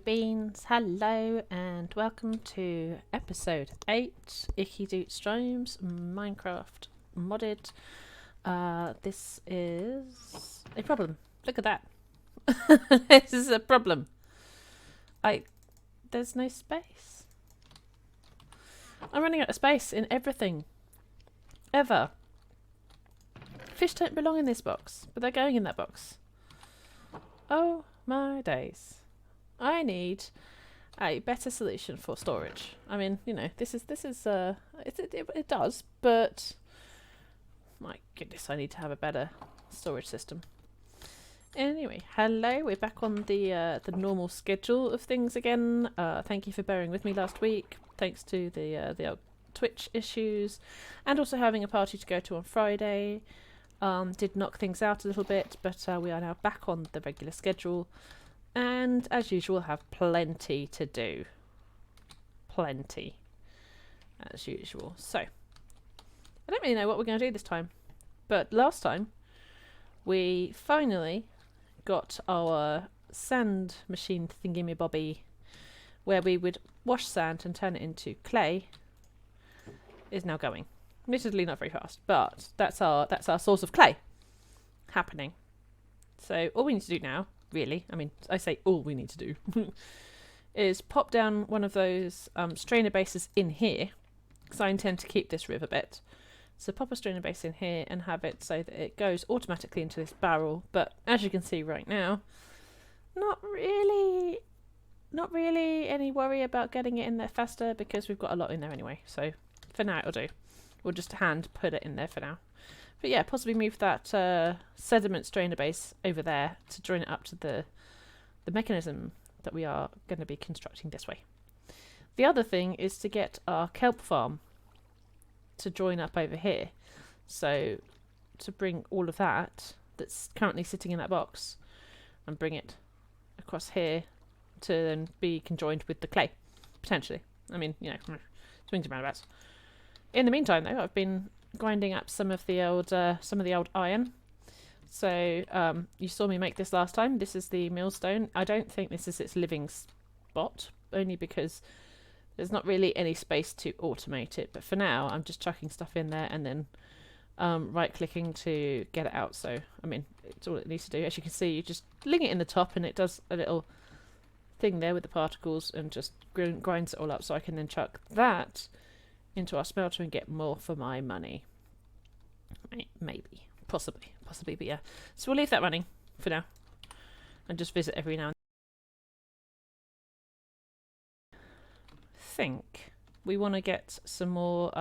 beans, hello and welcome to episode 8 IkkyDoot Streams Minecraft modded. This is a problem. Look at that. This is a problem. There's no space. I'm running out of space in everything. Ever. Fish don't belong in this box, but they're going in that box. Oh my days. I need a better solution for storage. I mean, you know, it does, but my goodness, I need to have a better storage system. Anyway, hello, we're back on the normal schedule of things again. Thank you for bearing with me last week. Thanks to the old Twitch issues, and also having a party to go to on Friday. Did knock things out a little bit, but we are now back on the regular schedule. And as usual, have plenty to do. Plenty. As usual. So, I don't really know what we're going to do this time. But last time, we finally got our sand machine thingy-me-bobby, where we would wash sand and turn it into clay, is now going. Admittedly not very fast, but that's our source of clay happening. So all we need to do now, really, I mean, I say all we need to do, is pop down one of those strainer bases in here, because I intend to keep this river bit. So pop a strainer base in here and have it so that it goes automatically into this barrel. But as you can see right now, not really any worry about getting it in there faster, because we've got a lot in there anyway. So for now it'll do. We'll just hand put it in there for now. But yeah, possibly move that sediment strainer base over there to join it up to the mechanism that we are going to be constructing this way. The other thing is to get our kelp farm to join up over here. So to bring all of that that's currently sitting in that box and bring it across here to then be conjoined with the clay, potentially. I mean, you know, swings and roundabouts. In the meantime, though, I've been grinding up some of the old iron. So you saw me make this last time. This is the millstone. I don't think this is its living spot, only because there's not really any space to automate it. But for now, I'm just chucking stuff in there and then right-clicking to get it out. So, I mean, it's all it needs to do. As you can see, you just ling it in the top and it does a little thing there with the particles and just grinds it all up. So I can then chuck that into our smelter and get more for my money. Maybe. Possibly, but yeah. So we'll leave that running for now and just visit every now and then. I think we want to get some more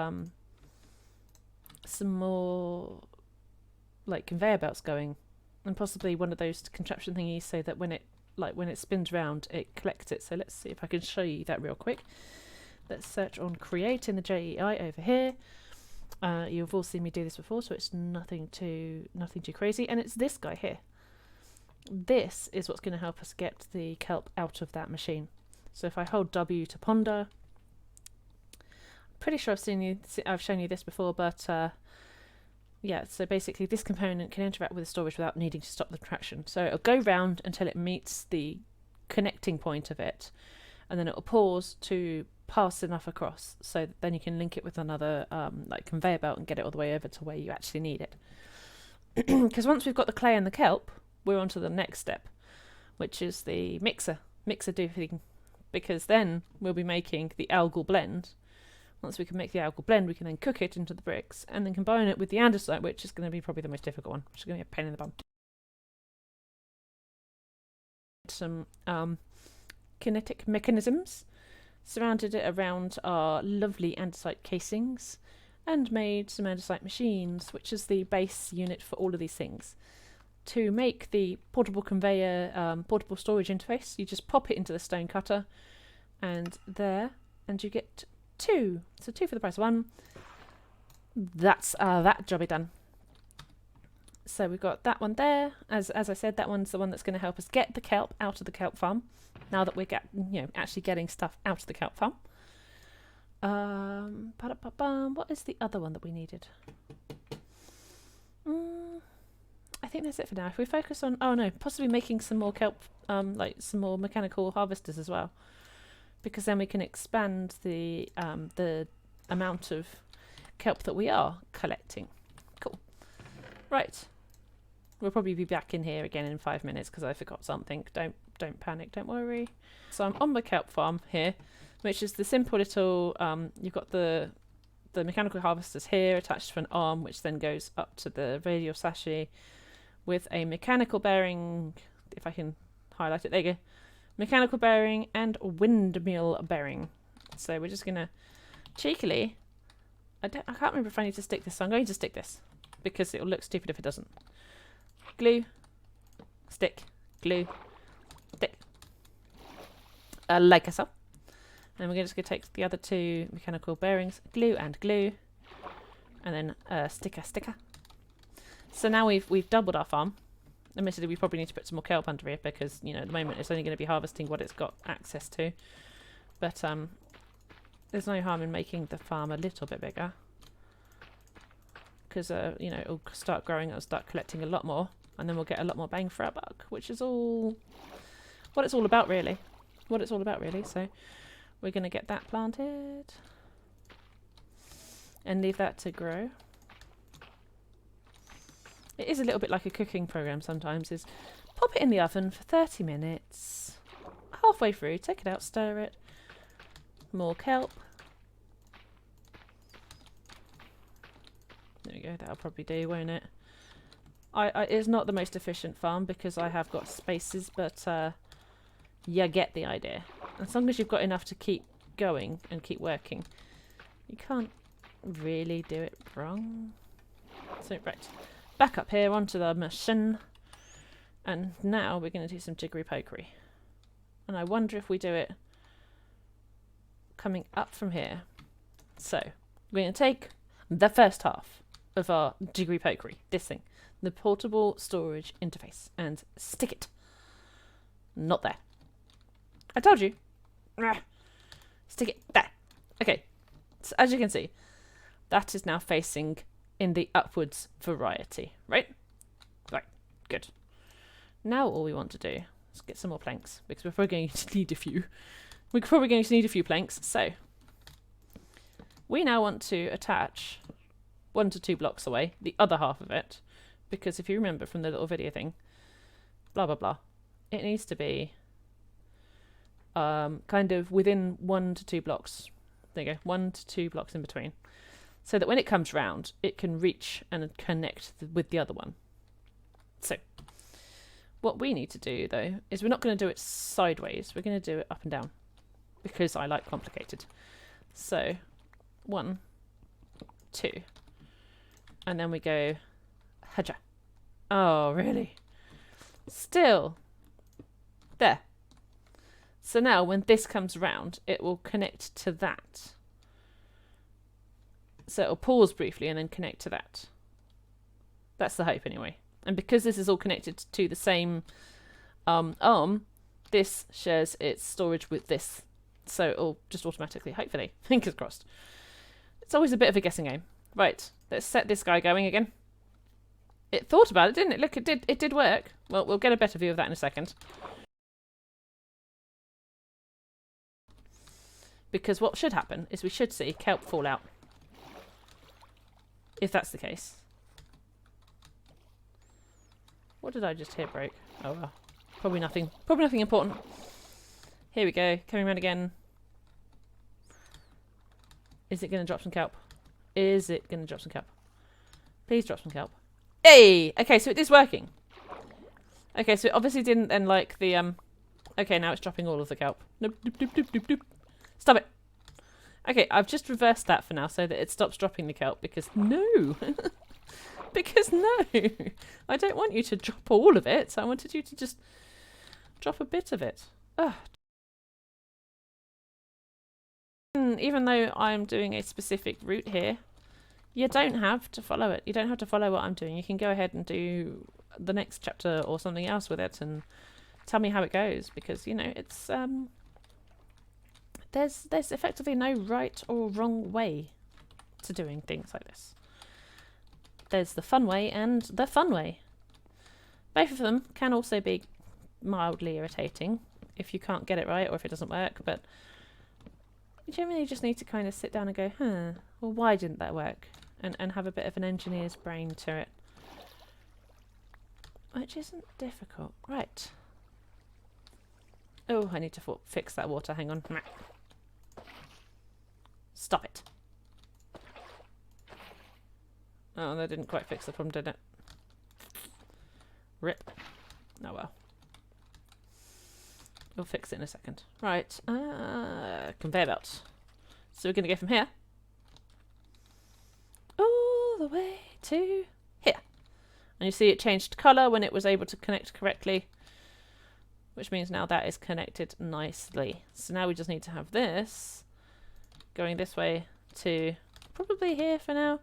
like conveyor belts going, and possibly one of those contraption thingies so that when it spins round it collects it. So let's see if I can show you that real quick. Let's search on create in the JEI over here. You've all seen me do this before, so it's nothing too crazy. And it's this guy here. This is what's going to help us get the kelp out of that machine. So if I hold W to ponder, I'm pretty sure I've shown you this before, but yeah. So basically, this component can interact with the storage without needing to stop the traction. So it'll go round until it meets the connecting point of it, and then it'll pause to pass enough across, so then you can link it with another like conveyor belt and get it all the way over to where you actually need it. Because once we've got the clay and the kelp, we're on to the next step, which is the mixer do thing, because then we'll be making the algal blend. Once we can make the algal blend, we can then cook it into the bricks and then combine it with the andesite, which is going to be probably the most difficult one, which is going to be a pain in the bum. Some kinetic mechanisms, surrounded it around our lovely andesite casings, and made some andesite machines, which is the base unit for all of these things. To make the portable conveyor, portable storage interface, you just pop it into the stone cutter, and there, and you get 2. So 2 for the price of 1. That's that jobby done. So we've got that one there. As I said, that one's the one that's going to help us get the kelp out of the kelp farm. Now that we're actually getting stuff out of the kelp farm. What is the other one that we needed? I think that's it for now. If we focus on, oh no, possibly making some more kelp, like some more mechanical harvesters as well, because then we can expand the amount of kelp that we are collecting. Cool. Right. We'll probably be back in here again in 5 minutes because I forgot something. Don't panic, don't worry. So I'm on my kelp farm here, which is the simple little, you've got the mechanical harvesters here attached to an arm, which then goes up to the radial sachet with a mechanical bearing, if I can highlight it, there you go. Mechanical bearing and windmill bearing. So we're just going to cheekily, I can't remember if I need to stick this, so I'm going to stick this because it'll look stupid if it doesn't. Glue, stick, glue, stick. Like so. And we're just going to take the other two mechanical bearings, glue, and then sticker. So now we've doubled our farm. Admittedly, we probably need to put some more kelp under here because, you know, at the moment it's only going to be harvesting what it's got access to. But there's no harm in making the farm a little bit bigger because, you know, it'll start growing, it'll start collecting a lot more, and then we'll get a lot more bang for our buck, which is all what it's all about, really. So we're going to get that planted and leave that to grow. It is a little bit like a cooking program sometimes, is pop it in the oven for 30 minutes, halfway through, take it out, stir it, more kelp. There we go, that'll probably do, won't it? It's not the most efficient farm because I have got spaces, but you get the idea. As long as you've got enough to keep going and keep working, you can't really do it wrong. So, right. Back up here onto the machine. And now we're going to do some jiggery pokery. And I wonder if we do it coming up from here. So, we're going to take the first half of our jiggery pokery, this thing, the portable storage interface, and stick it. Not there. I told you. Stick it there. Okay. So as you can see, that is now facing in the upwards variety, right? Right. Good. Now all we want to do is get some more planks because we're probably going to need a few. We're probably going to need a few planks. So we now want to attach 1 to 2 blocks away the other half of it, because if you remember from the little video thing, blah blah blah, it needs to be kind of within 1 to 2 blocks. There you go, 1 to 2 blocks in between, so that when it comes round, it can reach and connect with the other one. So what we need to do, though, is we're not going to do it sideways. We're going to do it up and down, because I like complicated. So 1, 2, and then we go haja. Oh, really? Still. There. So now when this comes round, it will connect to that. So it'll pause briefly and then connect to that. That's the hope anyway. And because this is all connected to the same arm, this shares its storage with this. So it'll just automatically, hopefully, fingers crossed. It's always a bit of a guessing game. Right, let's set this guy going again. It thought about it, didn't it? Look, it did work. Well, we'll get a better view of that in a second. Because what should happen is we should see kelp fall out. If that's the case. What did I just hear break? Oh well. Probably nothing. Probably nothing important. Here we go. Coming around again. Is it going to drop some kelp? Is it going to drop some kelp? Please drop some kelp. Hey! Okay, so it is working. Okay, so it obviously didn't then like the okay, now it's dropping all of the kelp. Nope, nope, nope, nope, nope, nope. Stop it. Okay, I've just reversed that for now so that it stops dropping the kelp because no. Because no. I don't want you to drop all of it. I wanted you to just drop a bit of it. Ugh. Even though I'm doing a specific route here, you don't have to follow it. You don't have to follow what I'm doing. You can go ahead and do the next chapter or something else with it and tell me how it goes, because, you know, it's there's effectively no right or wrong way to doing things like this. There's the fun way and the fun way. Both of them can also be mildly irritating if you can't get it right or if it doesn't work, but you generally just need to kind of sit down and go, well, why didn't that work? And have a bit of an engineer's brain to it. Which isn't difficult. Right. Oh, I need to fix that water. Hang on. Stop it. Oh, that didn't quite fix the problem, did it? Rip. Oh well. We'll fix it in a second. Right. Conveyor belt. So we're going to go from here all the way to here. And you see it changed colour when it was able to connect correctly, which means now that is connected nicely. So now we just need to have this going this way to probably here for now,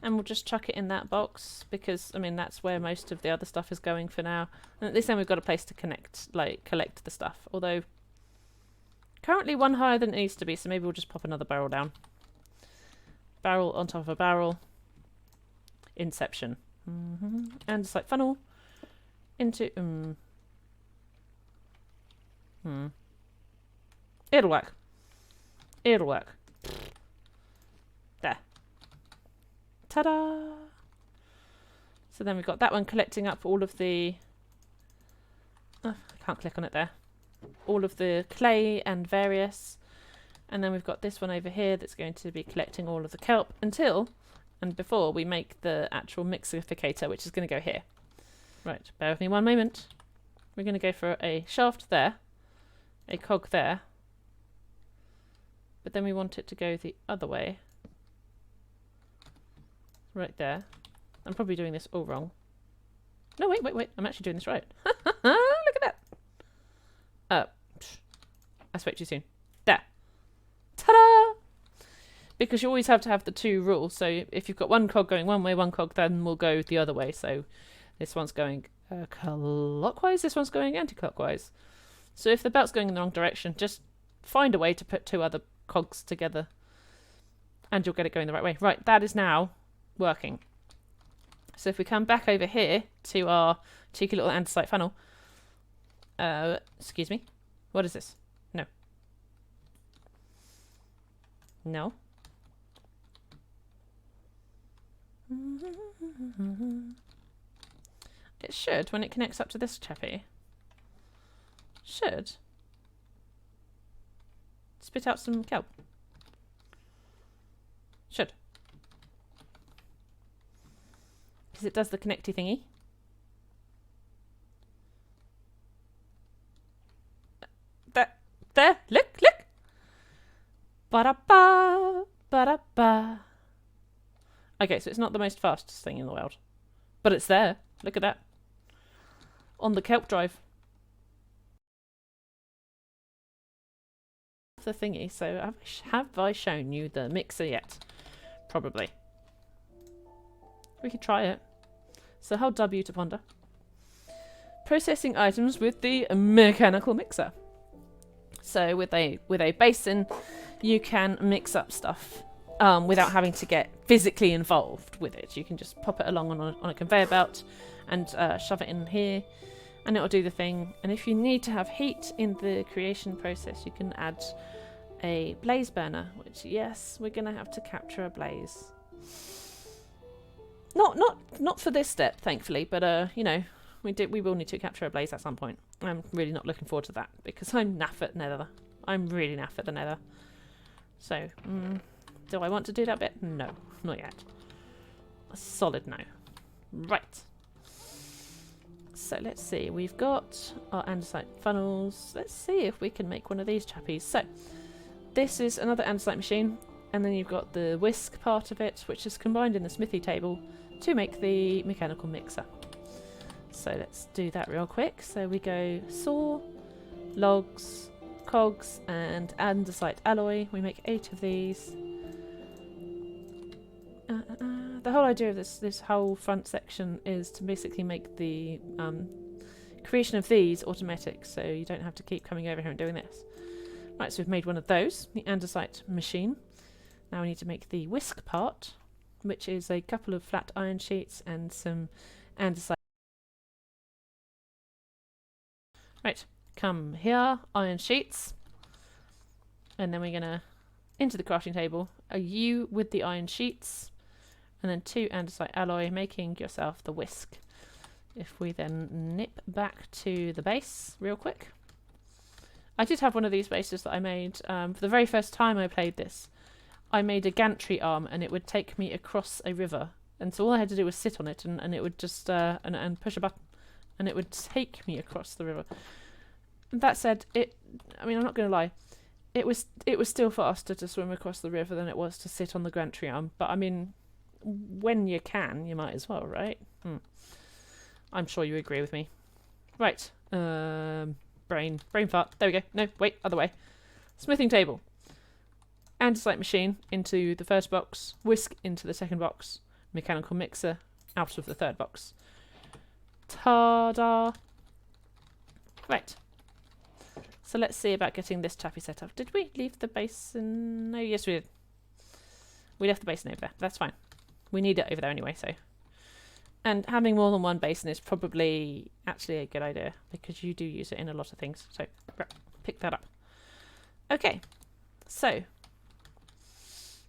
and we'll just chuck it in that box because, I mean, that's where most of the other stuff is going for now. And at least then we've got a place to connect, like, collect the stuff. Although, currently one higher than it needs to be, so maybe we'll just pop another barrel down. Barrel on top of a barrel. Inception. And it's like funnel into... It'll work. It'll work. There. Ta-da! So then we've got that one collecting up all of the... I can't click on it there. All of the clay and various. And then we've got this one over here that's going to be collecting all of the kelp until and before we make the actual mixerificator, which is going to go here. Right, bear with me one moment. We're going to go for a shaft there, a cog there, but then we want it to go the other way. Right there. I'm probably doing this all wrong. No, wait. I'm actually doing this right. Look at that. I spoke too soon. There. Ta-da! Because you always have to have the two rules. So if you've got one cog going one way, one cog then will go the other way. So this one's going clockwise, this one's going anti-clockwise. So if the belt's going in the wrong direction, just find a way to put two other cogs together and you'll get it going the right way. Right, that is now working. So if we come back over here to our cheeky little andesite funnel, excuse me, what is this? No. No. It should, when it connects up to this chappy, should spit out some kelp. Should. Because it does the connecty thingy. There, look! Ba-da-ba, ba-da-ba. Okay, so it's not the most fastest thing in the world. But it's there. Look at that. On the kelp drive. The thingy, so have I shown you the mixer yet? Probably. We could try it. So hold W to ponder. Processing items with the mechanical mixer. So with a basin, you can mix up stuff without having to get physically involved with it. You can just pop it along on a conveyor belt and shove it in here, and it'll do the thing. And if you need to have heat in the creation process, you can add a blaze burner, which, yes, we're going to have to capture a blaze. Not for this step, thankfully, but you know, we will need to capture a blaze at some point. I'm really not looking forward to that because I'm naff at nether. I'm really naff at the nether. So, do I want to do that bit? No, not yet. A solid no. Right. So let's see. We've got our andesite funnels. Let's see if we can make one of these chappies. So, this is another andesite machine, and then you've got the whisk part of it, which is combined in the smithy table to make the mechanical mixer. So let's do that real quick. So we go saw, logs, cogs, and andesite alloy. We make 8 of these. The whole idea of this whole front section is to basically make the creation of these automatic, so you don't have to keep coming over here and doing this. Right, so we've made one of those, the andesite machine. Now we need to make the whisk part, which is a couple of flat iron sheets and some andesite Right, come here, iron sheets. And then we're going to, into the crafting table, a U with the iron sheets. And then 2 andesite alloy, making yourself the whisk. If we then nip back to the base real quick. I did have one of these bases that I made for the very first time I played this. I made a gantry arm and it would take me across a river. And so all I had to do was sit on it and it would just, and push a button. And it would take me across the river. That said, I mean, I'm not going to lie. It was still faster to swim across the river than it was to sit on the gantry arm. But I mean, when you can, you might as well, right? I'm sure you agree with me. Right. Brain fart. There we go. No, wait, other way. Smithing table. Andesite machine into the first box. Whisk into the second box. Mechanical mixer out of the third box. Ta-da! Right. So let's see about getting this chappy set up. Did we leave the basin? No, yes we did. We left the basin over there. That's fine. We need it over there anyway, so. And having more than one basin is probably actually a good idea because you do use it in a lot of things. So pick that up. Okay. So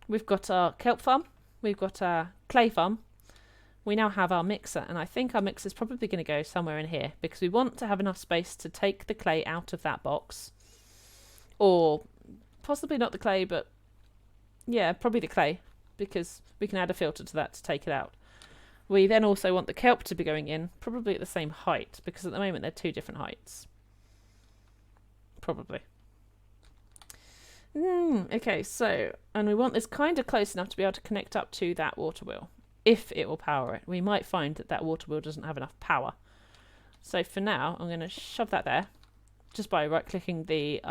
we've got our kelp farm. We've got our clay farm. We now have our mixer, and I think our mixer is probably going to go somewhere in here because we want to have enough space to take the clay out of that box. Or possibly not the clay, but yeah, probably the clay because we can add a filter to that to take it out. We then also want the kelp to be going in, probably at the same height, because at the moment they're 2 different heights. Probably. Okay, so, and we want this kind of close enough to be able to connect up to that water wheel, if it will power it. We might find that that water wheel doesn't have enough power. So for now, I'm going to shove that there, just by right-clicking the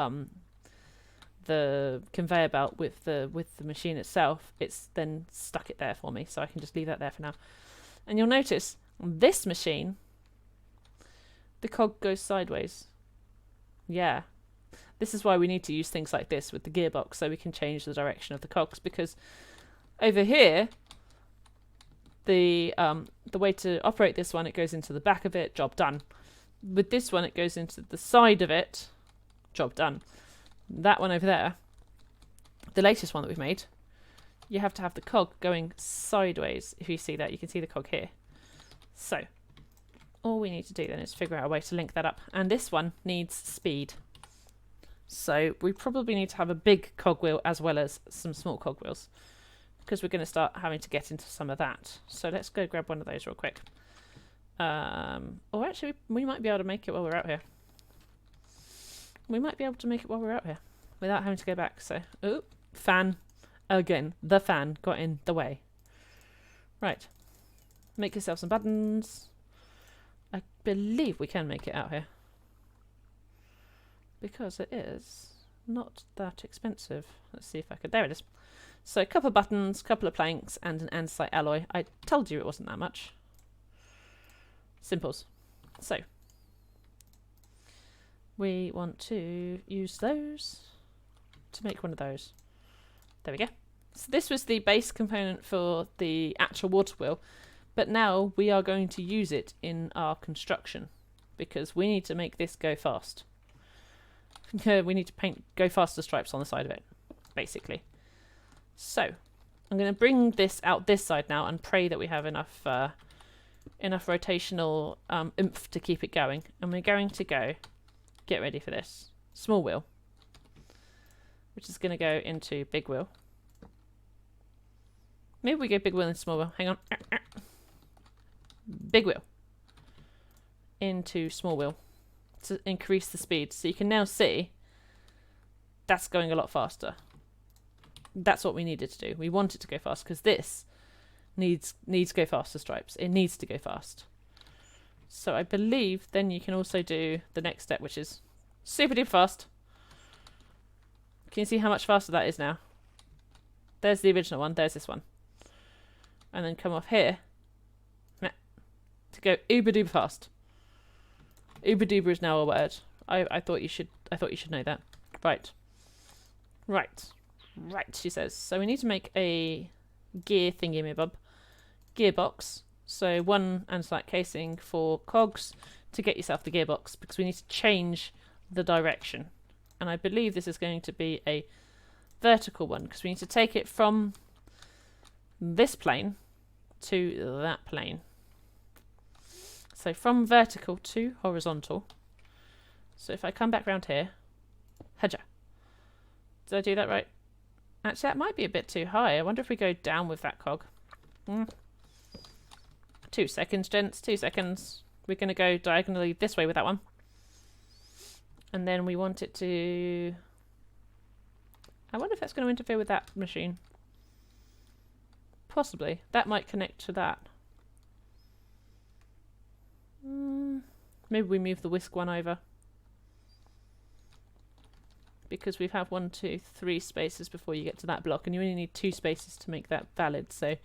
conveyor belt with the machine itself. It's then stuck it there for me, so I can just leave that there for now. And you'll notice on this machine, the cog goes sideways. Yeah. This is why we need to use things like this with the gearbox so we can change the direction of the cogs, because over here, the way to operate this one, it goes into the back of it, job done. With this one, it goes into the side of it, job done. That one over there, the latest one that we've made, you have to have the cog going sideways. If you see that, you can see the cog here. So, all we need to do then is figure out a way to link that up. And this one needs speed. So, we probably need to have a big cogwheel as well as some small cogwheels, because we're going to start having to get into some of that. So, let's go grab one of those real quick. Or actually, we might be able to make it while we're out here. We might be able to make it while we're out here without having to go back. So, oh, fan. Again, the fan got in the way. Right. Make yourself some buttons. I believe we can make it out here, because it is not that expensive. Let's see if I could. There it is. So a couple of buttons, couple of planks, and an andesite alloy. I told you it wasn't that much. Simples. So we want to use those to make one of those. There we go. So this was the base component for the actual water wheel, but now we are going to use it in our construction because we need to make this go fast. We need to paint go faster stripes on the side of it, basically. So I'm going to bring this out this side now and pray that we have enough rotational oomph to keep it going. And we're going to go, get ready for this, small wheel, which is going to go into big wheel. Maybe we go big wheel and small wheel. Hang on. Big wheel into small wheel to increase the speed. So you can now see that's going a lot faster. That's what we needed to do. We want it to go fast because this needs go faster stripes. It needs to go fast. So I believe then you can also do the next step, which is super duper fast. Can you see how much faster that is now? There's the original one. There's this one. And then come off here to go uber duper fast. Uber duper is now a word. I thought you should know that. Right, she says. So we need to make a gear thingy-me-bob. Gearbox. So one andesite casing for cogs to get yourself the gearbox, because we need to change the direction. And I believe this is going to be a vertical one, because we need to take it from this plane to that plane. So from vertical to horizontal. So if I come back round here, haja. Did I do that right? Actually, that might be a bit too high. I wonder if we go down with that cog. 2 seconds, gents. 2 seconds. We're going to go diagonally this way with that one. And then we want it to... I wonder if that's going to interfere with that machine. Possibly. That might connect to that. Maybe we move the whisk one over. Because we have 1, 2, 3 spaces before you get to that block, and you only need 2 spaces to make that valid. So,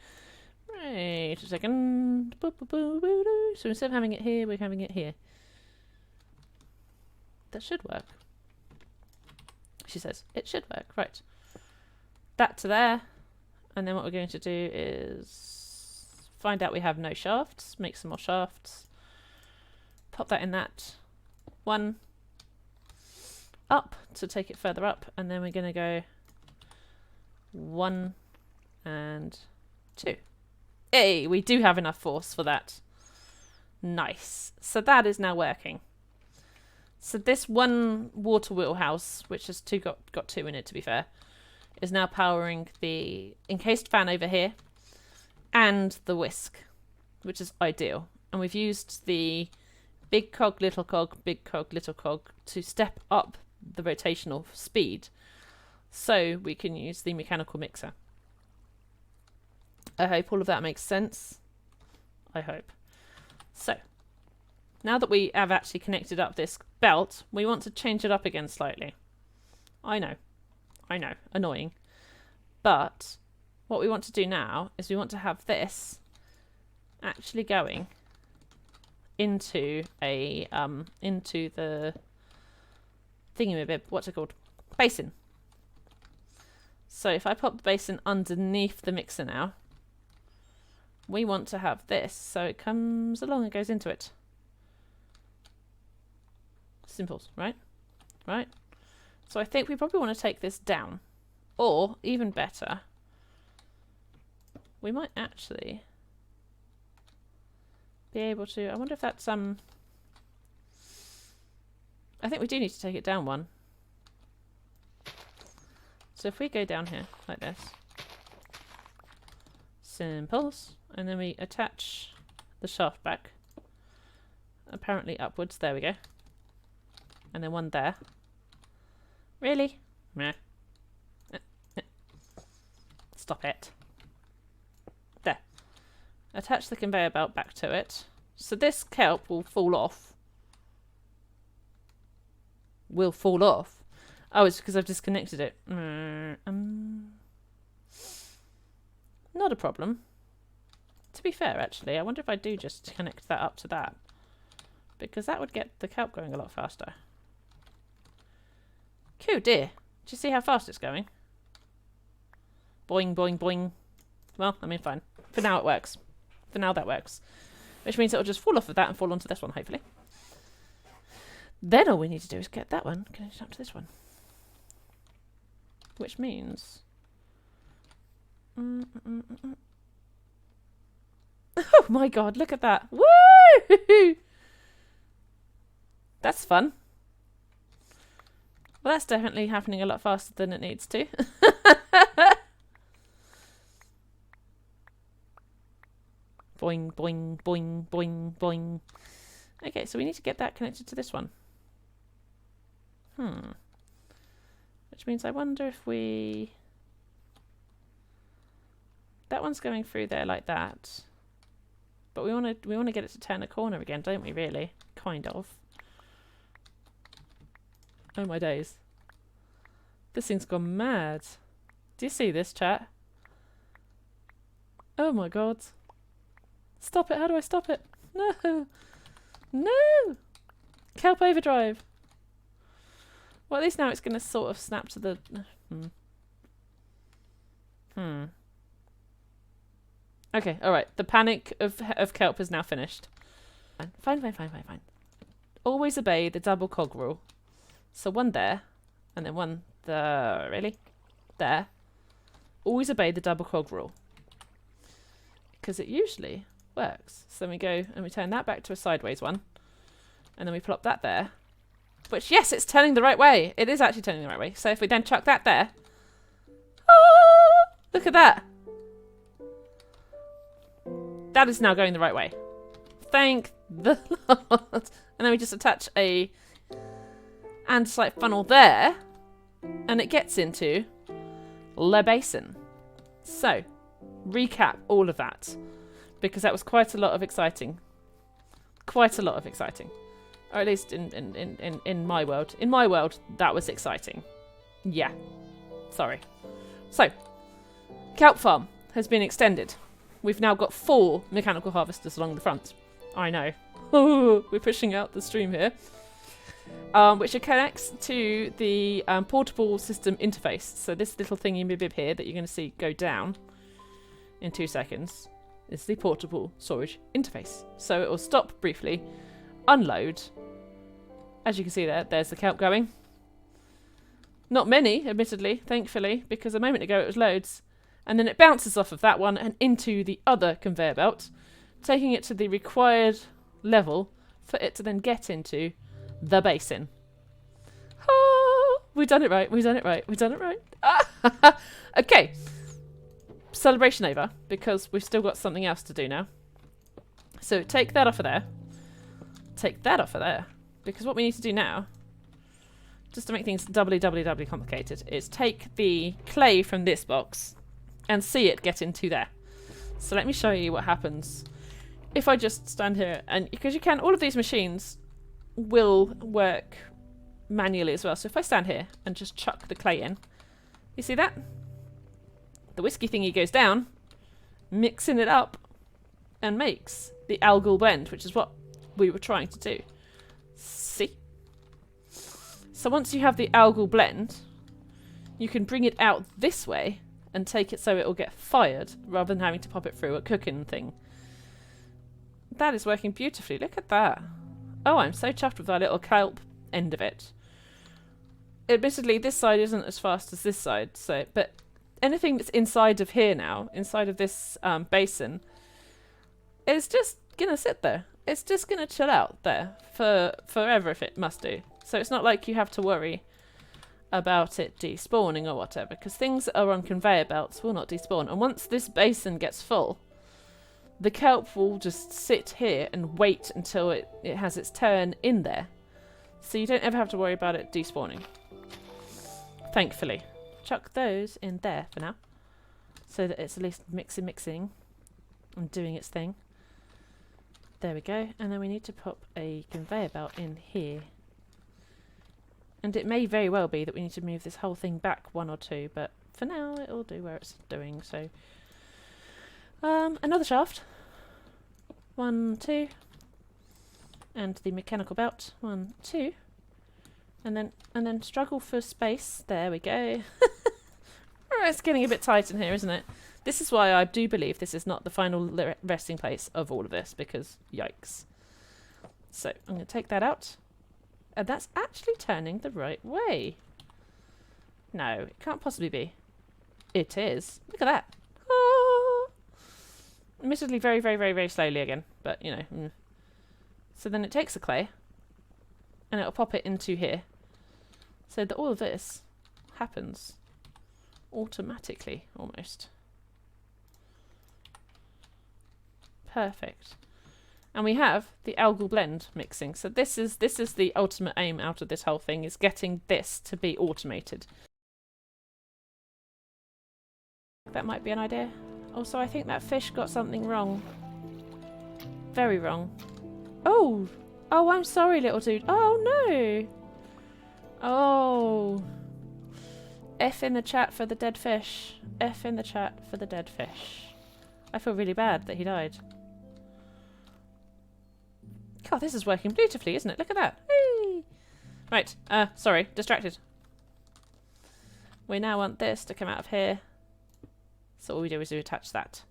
wait a second. So instead of having it here, we're having it here. That should work. She says it should work. Right. That to there, and then what we're going to do is find out we have no shafts. Make some more shafts. Pop that in that one. Up to take it further up, and then we're going to go 1 and 2. Hey, we do have enough force for that. Nice. So that is now working. So this one water wheel house, which has got 2 in it to be fair, is now powering the encased fan over here and the whisk, which is ideal. And we've used the big cog, little cog, big cog, little cog to step up the rotational speed, so we can use the mechanical mixer. I hope all of that makes sense. I hope. So, now that we have actually connected up this belt, we want to change it up again slightly. I know, annoying. But what we want to do now is we want to have this actually going into a into the thingamabib, what's it called? Basin. So if I pop the basin underneath the mixer now, we want to have this so it comes along and goes into it. Simples, right? Right? So I think we probably want to take this down. Or, even better, we might actually be able to... I wonder if that's... I think we do need to take it down one. So if we go down here, like this. Simples. And then we attach the shaft back. Apparently upwards. There we go. And then one there. Really? Meh. Stop it. There. Attach the conveyor belt back to it. So this kelp will fall off. Will fall off. Oh, it's because I've disconnected it. Not a problem. To be fair, actually, I wonder if I do just connect that up to that. Because that would get the kelp going a lot faster. Cool, dear. Do you see how fast it's going? Boing, boing, boing. Well, I mean, fine. For now it works. For now that works. Which means it'll just fall off of that and fall onto this one, hopefully. Then all we need to do is get that one connected up to this one. Which means... Oh my god, look at that. Woo! That's fun. Well, that's definitely happening a lot faster than it needs to. Boing, boing, boing, boing, boing. Okay, so we need to get that connected to this one. Which means I wonder if we... That one's going through there like that. But we want to get it to turn a corner again, don't we, really? Kind of. Oh my days. This thing's gone mad. Do you see this, chat? Oh my god. Stop it. How do I stop it? No. No! Kelp overdrive. Well, at least now it's going to sort of snap to the... Okay, alright. The panic of Kelp is now finished. Fine. always obey the double cog rule. So one there, and then one there. Really? There. Always obey the double cog rule. Because it usually works. So then we go and we turn that back to a sideways one. And then we plop that there. Which, yes, it's turning the right way. It is actually turning the right way. So if we then chuck that there. Oh, look at that. That is now going the right way. Thank the Lord. And then we just attach a andesite funnel there. And it gets into the basin. So, recap all of that. Because that was quite a lot of exciting. Quite a lot of exciting. Or at least in my world. In my world, that was exciting. Yeah. Sorry. So, Kelp Farm has been extended. We've now got 4 mechanical harvesters along the front. I know. Ooh, we're pushing out the stream here. Which connects to the portable system interface. So this little thingy bib here that you're going to see go down in 2 seconds is the portable storage interface. So it will stop briefly, unload. As you can see there, there's the kelp going. Not many, admittedly, thankfully, because a moment ago it was loads. And then it bounces off of that one and into the other conveyor belt, taking it to the required level for it to then get into the basin. Oh, we've done it right, we've done it right, we've done it right. Okay. Celebration over, because we've still got something else to do now. So take that off of there. Take that off of there. Because what we need to do now, just to make things doubly complicated, is take the clay from this box and see it get into there. So let me show you what happens if I just stand here. And because you can, all of these machines will work manually as well. So if I stand here and just chuck the clay in, you see that? The whiskey thingy goes down, mixing it up, and makes the algal blend, which is what we were trying to do. See? So once you have the algal blend, you can bring it out this way and take it so it will get fired rather than having to pop it through a cooking thing. That is working beautifully. Look at that. Oh, I'm so chuffed with that little kelp end of it. Admittedly, this side isn't as fast as this side, so but anything that's inside of here now, inside of this basin, is just gonna sit there. It's just gonna chill out there for forever if it must do. So it's not like you have to worry about it despawning or whatever, because things that are on conveyor belts will not despawn. And once this basin gets full, the kelp will just sit here and wait until it has its turn in there. So you don't ever have to worry about it despawning. Thankfully. Chuck those in there for now, so that it's at least mixing and doing its thing. There we go. And then we need to pop a conveyor belt in here. And it may very well be that we need to move this whole thing back 1 or 2, but for now it'll do where it's doing. So another shaft. 1, 2. And the mechanical belt. 1, 2. And then struggle for space. There we go. It's getting a bit tight in here, isn't it? This is why I do believe this is not the final resting place of all of this, because yikes. So I'm going to take that out. And that's actually turning the right way. No, it can't possibly be. It is. Look at that. Oh! Admittedly very slowly again, but you know. So then it takes the clay and it'll pop it into here. So that all of this happens automatically, almost. Perfect. And we have the algal blend mixing. So this is the ultimate aim out of this whole thing, is getting this to be automated. That might be an idea. Also, I think that fish got something wrong. Very wrong. Oh! Oh, I'm sorry, little dude. Oh, no! Oh. F in the chat for the dead fish. F in the chat for the dead fish. I feel really bad that he died. God, this is working beautifully, isn't it? Look at that. Whee! Right, sorry, distracted. We now want this to come out of here. So all we do is we attach that.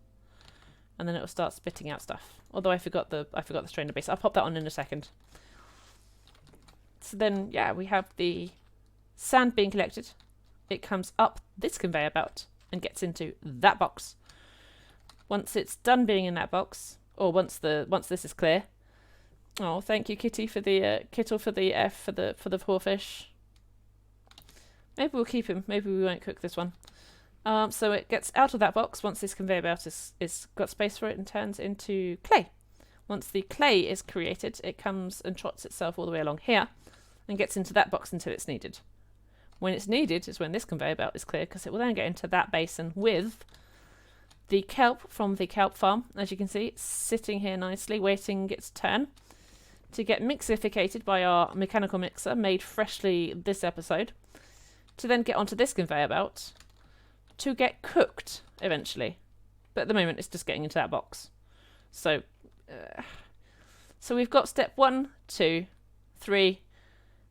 And then it'll start spitting out stuff. Although I forgot the strainer base. I'll pop that on in a second. So then, yeah, we have the sand being collected. It comes up this conveyor belt and gets into that box. Once it's done being in that box, or once this is clear. Oh, thank you, Kitty, for the Kittle for the F for the poor fish. Maybe we'll keep him. Maybe we won't cook this one. So it gets out of that box once this conveyor belt is got space for it and turns into clay. Once the clay is created, it comes and trots itself all the way along here and gets into that box until it's needed. When it's needed is when this conveyor belt is clear, because it will then get into that basin with the kelp from the kelp farm. As you can see, it's sitting here nicely, waiting its turn to get mixificated by our mechanical mixer, made freshly this episode, to then get onto this conveyor belt to get cooked eventually. But at the moment, it's just getting into that box. So we've got step 1, 2, 3,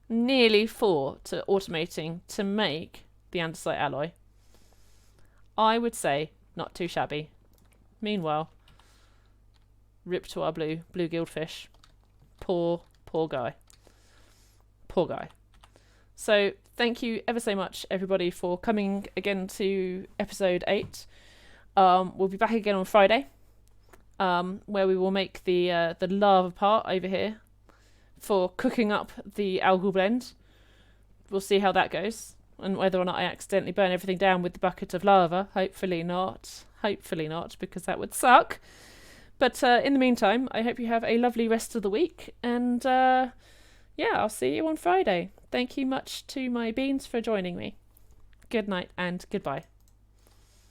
nearly 4 to automating to make the andesite alloy. I would say not too shabby. Meanwhile, rip to our blue gildfish. Poor guy. Poor guy. So thank you ever so much, everybody, for coming again to episode 8. We'll be back again on Friday, where we will make the lava part over here for cooking up the algal blend. We'll see how that goes, and whether or not I accidentally burn everything down with the bucket of lava. Hopefully not. Hopefully not, because that would suck. But in the meantime, I hope you have a lovely rest of the week, and yeah, I'll see you on Friday. Thank you much to my beans for joining me. Good night and goodbye.